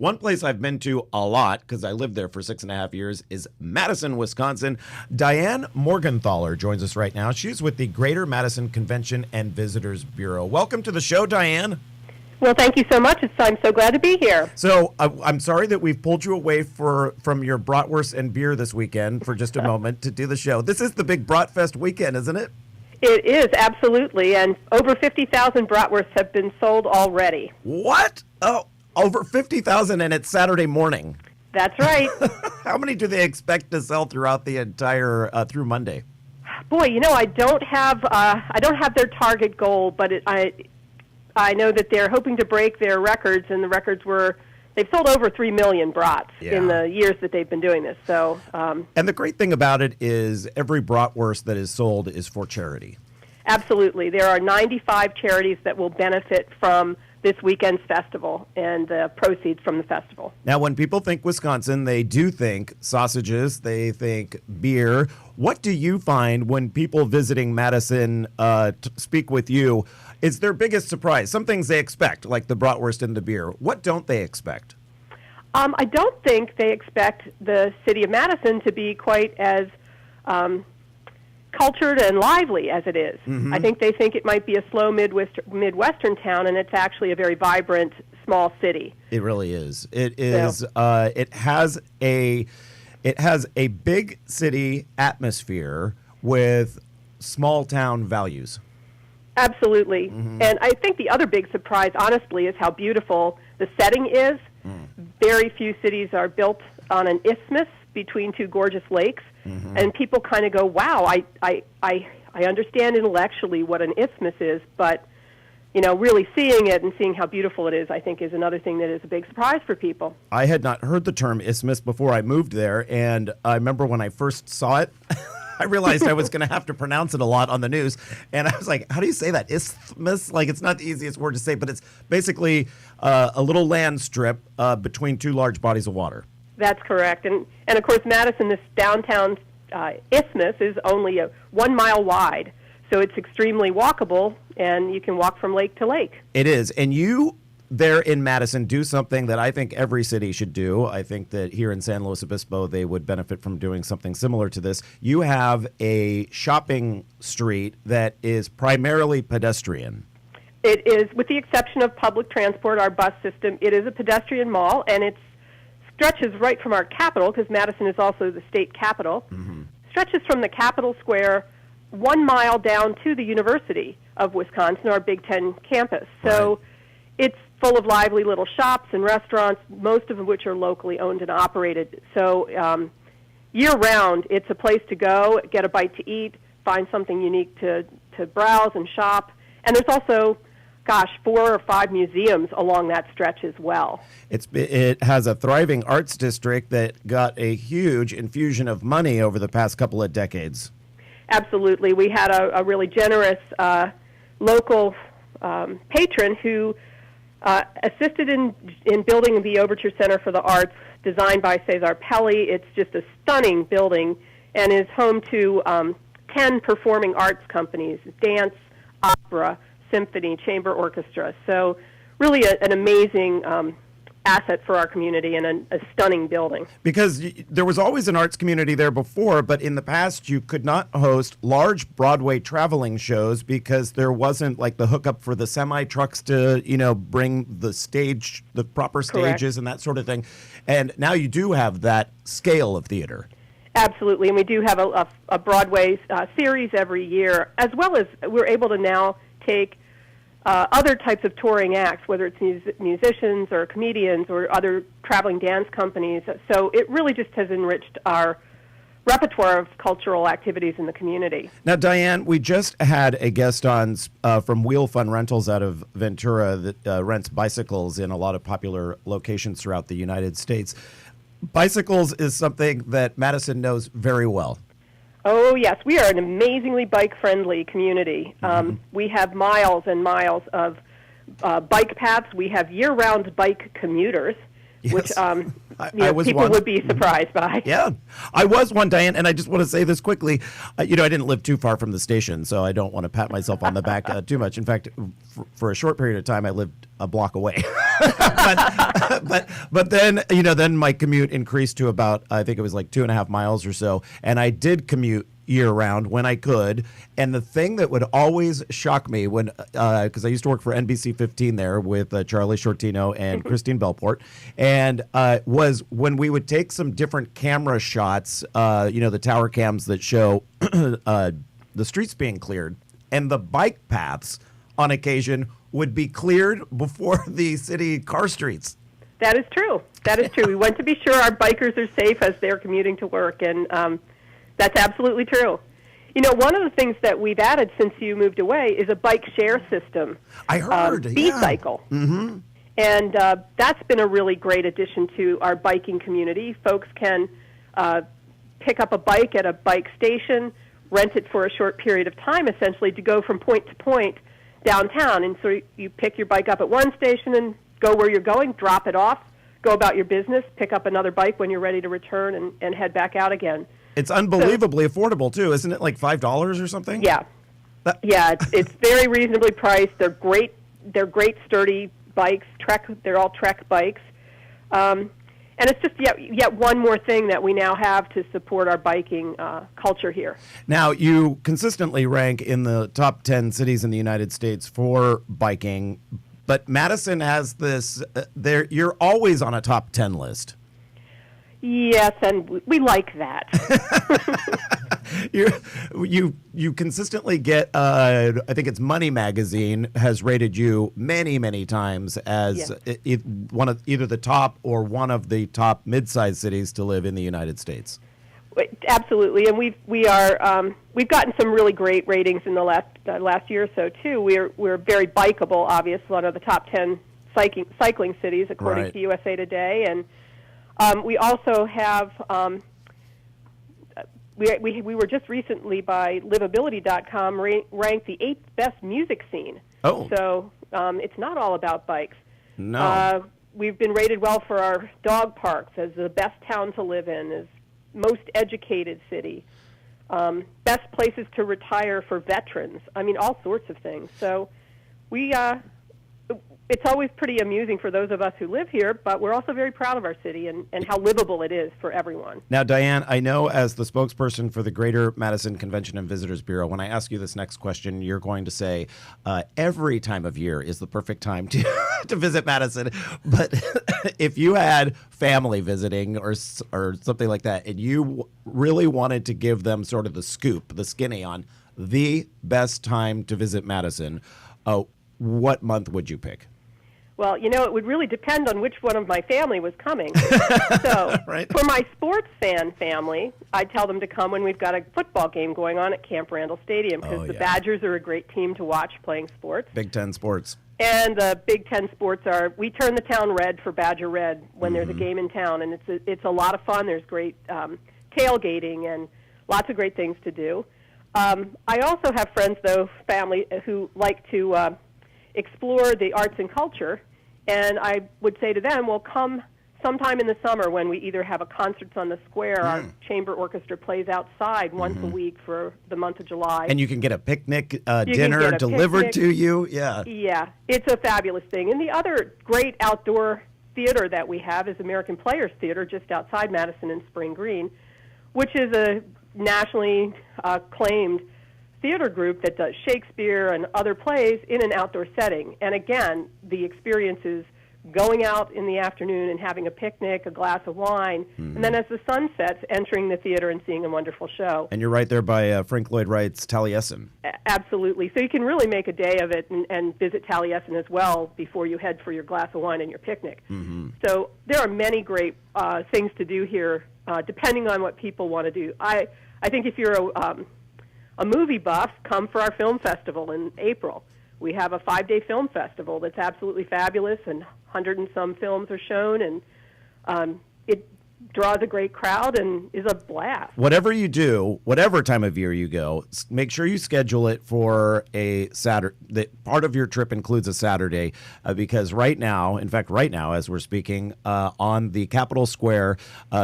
One place I've been to a lot, because I lived there for 6.5 years, is Madison, Wisconsin. Diane Morgenthaler joins us right now. She's with the Greater Madison Convention and Visitors Bureau. Welcome to the show, Diane. Well, thank you so much. I'm so glad to be here. So I'm sorry that we've pulled you away from your bratwurst and beer this weekend for just a moment to do the show. This is the big Bratfest weekend, isn't it? It is, absolutely. And over 50,000 bratwursts have been sold already. What? Oh, over 50,000, and it's Saturday morning. That's right. How many do they expect to sell throughout the entire, through Monday? Boy, I don't have their target goal, but I know that they're hoping to break their records, and the records they've sold over 3 million brats in the years that they've been doing this. So, and the great thing about it is every bratwurst that is sold is for charity. Absolutely. There are 95 charities that will benefit from this weekend's festival and the proceeds from the festival. Now, when people think Wisconsin, they do think sausages, they think beer. What do you find when people visiting Madison speak with you is their biggest surprise? Some things they expect, like the bratwurst and the beer. What don't they expect? I don't think they expect the city of Madison to be quite as cultured and lively as it is. Mm-hmm. I think they think it might be a slow Midwestern town, and it's actually a very vibrant small city. It really is. It is. So. It has a big city atmosphere with small town values. Absolutely. Mm-hmm. And I think the other big surprise, honestly, is how beautiful the setting is. Mm. Very few cities are built on an isthmus between two gorgeous lakes, mm-hmm. and people kind of go, wow, I understand intellectually what an isthmus is, but really seeing it and seeing how beautiful it is, I think, is another thing that is a big surprise for people. I had not heard the term isthmus before I moved there, and I remember when I first saw it, I realized I was going to have to pronounce it a lot on the news, and I was like, how do you say that? Isthmus? Like, it's not the easiest word to say, but it's basically a little land strip between two large bodies of water. That's correct. And of course, Madison, this downtown isthmus, is only 1 mile wide, so it's extremely walkable, and you can walk from lake to lake. It is. And you there in Madison do something that I think every city should do. I think that here in San Luis Obispo, they would benefit from doing something similar to this. You have a shopping street that is primarily pedestrian. It is, with the exception of public transport, our bus system, it is a pedestrian mall, and it stretches right from our capital, because Madison is also the state capital, mm-hmm. stretches from the Capitol Square 1 mile down to the University of Wisconsin, our Big Ten campus. So it's full of lively little shops and restaurants, most of which are locally owned and operated. So year-round, it's a place to go, get a bite to eat, find something unique to browse and shop. And there's also 4 or 5 museums along that stretch as well. It has a thriving arts district that got a huge infusion of money over the past couple of decades. Absolutely. We had a really generous local patron who assisted in building the Overture Center for the Arts, designed by Cesar Pelli. It's just a stunning building and is home to 10 performing arts companies, dance, opera, symphony, chamber orchestra. So really an amazing asset for our community and a stunning building. Because there was always an arts community there before, but in the past you could not host large Broadway traveling shows because there wasn't like the hookup for the semi-trucks to, bring the proper stages. Correct. And that sort of thing. And now you do have that scale of theater. Absolutely, and we do have a Broadway series every year, as well as we're able to now take other types of touring acts, whether it's musicians or comedians or other traveling dance companies. So it really just has enriched our repertoire of cultural activities in the community. Now, Diane, we just had a guest on from Wheel Fun Rentals out of Ventura that rents bicycles in a lot of popular locations throughout the United States. Bicycles is something that Madison knows very well. Oh, yes. We are an amazingly bike-friendly community. Mm-hmm. We have miles and miles of bike paths. We have year-round bike commuters, yes. Which people would be surprised by. Yeah. I was one, Diane, and I just want to say this quickly. I didn't live too far from the station, so I don't want to pat myself on the back too much. In fact, for a short period of time, I lived a block away. but then then my commute increased to about, I think it was like 2.5 miles or so, and I did commute year round when I could. And the thing that would always shock me when, because I used to work for NBC 15 there with Charlie Shortino and Christine Belport, and was when we would take some different camera shots, the tower cams that show the streets being cleared, and the bike paths on occasion would be cleared before the city car streets. That is true. That is true. We want to be sure our bikers are safe as they're commuting to work, and that's absolutely true. One of the things that we've added since you moved away is a bike share system. I heard, B-Cycle. Mm-hmm. And that's been a really great addition to our biking community. Folks can pick up a bike at a bike station, rent it for a short period of time, essentially, to go from point to point downtown. And so you pick your bike up at one station and go where you're going, drop it off, go about your business, pick up another bike when you're ready to return, and head back out again. It's unbelievably affordable, too. Isn't it like $5 or something? Yeah. It's very reasonably priced. They're great, sturdy bikes. They're all Trek bikes. And it's just yet one more thing that we now have to support our biking culture here. Now, you consistently rank in the top 10 cities in the United States for biking, but Madison has this, you're always on a top 10 list. Yes, and we like that. You consistently get, I think it's Money Magazine has rated you many, many times as one of either the top or one of the top mid-sized cities to live in the United States. Absolutely, and we've gotten some really great ratings in the last year or so too. We're very bikeable, obviously, one of the top 10 cycling cities according to USA Today, and we also have, we were just recently by livability.com ranked the 8th best music scene. Oh. So it's not all about bikes. No. We've been rated well for our dog parks as the best town to live in, as most educated city, best places to retire for veterans. I mean, all sorts of things. So it's always pretty amusing for those of us who live here, but we're also very proud of our city and how livable it is for everyone. Now, Diane, I know as the spokesperson for the Greater Madison Convention and Visitors Bureau, when I ask you this next question, you're going to say every time of year is the perfect time to, to visit Madison. But if you had family visiting or something like that, and you really wanted to give them sort of the scoop, the skinny on the best time to visit Madison, what month would you pick? Well, it would really depend on which one of my family was coming. So for my sports fan family, I'd tell them to come when we've got a football game going on at Camp Randall Stadium, because the Badgers are a great team to watch playing sports. Big Ten sports. And the Big Ten sports we turn the town red for Badger Red when there's a game in town, and it's a lot of fun. There's great tailgating and lots of great things to do. I also have friends, though, family, who like to explore the arts and culture, and I would say to them, well, come sometime in the summer when we either have a concerts on the square, our chamber orchestra plays outside once a week for the month of July. And you can get a picnic dinner delivered to you. Yeah. Yeah, it's a fabulous thing. And the other great outdoor theater that we have is American Players Theater just outside Madison in Spring Green, which is a nationally acclaimed theater group that does Shakespeare and other plays in an outdoor setting. And again, the experience is going out in the afternoon and having a picnic, a glass of wine, and then as the sun sets, entering the theater and seeing a wonderful show. And you're right there by Frank Lloyd Wright's Taliesin. Absolutely. So you can really make a day of it and visit Taliesin as well before you head for your glass of wine and your picnic. So there are many great things to do here, depending on what people want to do. I think if you're a movie buff, come for our film festival in April. We have a 5-day film festival that's absolutely fabulous, and 100 and some films are shown, and it draws a great crowd and is a blast. Whatever you do, whatever time of year you go, make sure you schedule it for a Saturday. Part of your trip includes a Saturday, because right now, as we're speaking, on the Capitol Square,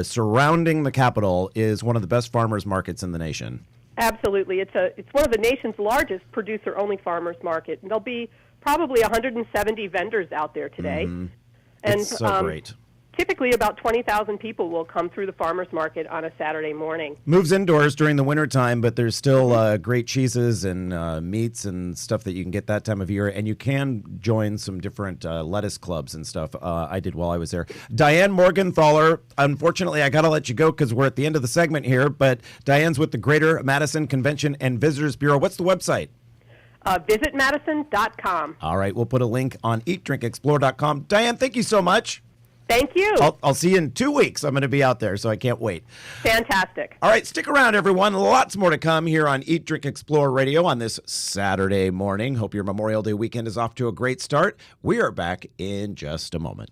surrounding the Capitol, is one of the best farmers markets in the nation. Absolutely. It's one of the nation's largest producer-only farmers market, and there'll be probably 170 vendors out there today. And It's so great. Typically, about 20,000 people will come through the farmers market on a Saturday morning. Moves indoors during the wintertime, but there's still great cheeses and meats and stuff that you can get that time of year. And you can join some different lettuce clubs and stuff. I did while I was there. Diane Morgenthaler, unfortunately, I got to let you go because we're at the end of the segment here. But Diane's with the Greater Madison Convention and Visitors Bureau. What's the website? Visit Madison.com. All right, we'll put a link on eatdrinkexplore.com. Diane, thank you so much. Thank you. I'll see you in 2 weeks. I'm going to be out there, so I can't wait. Fantastic. All right, stick around, everyone. Lots more to come here on Eat, Drink, Explore Radio on this Saturday morning. Hope your Memorial Day weekend is off to a great start. We are back in just a moment.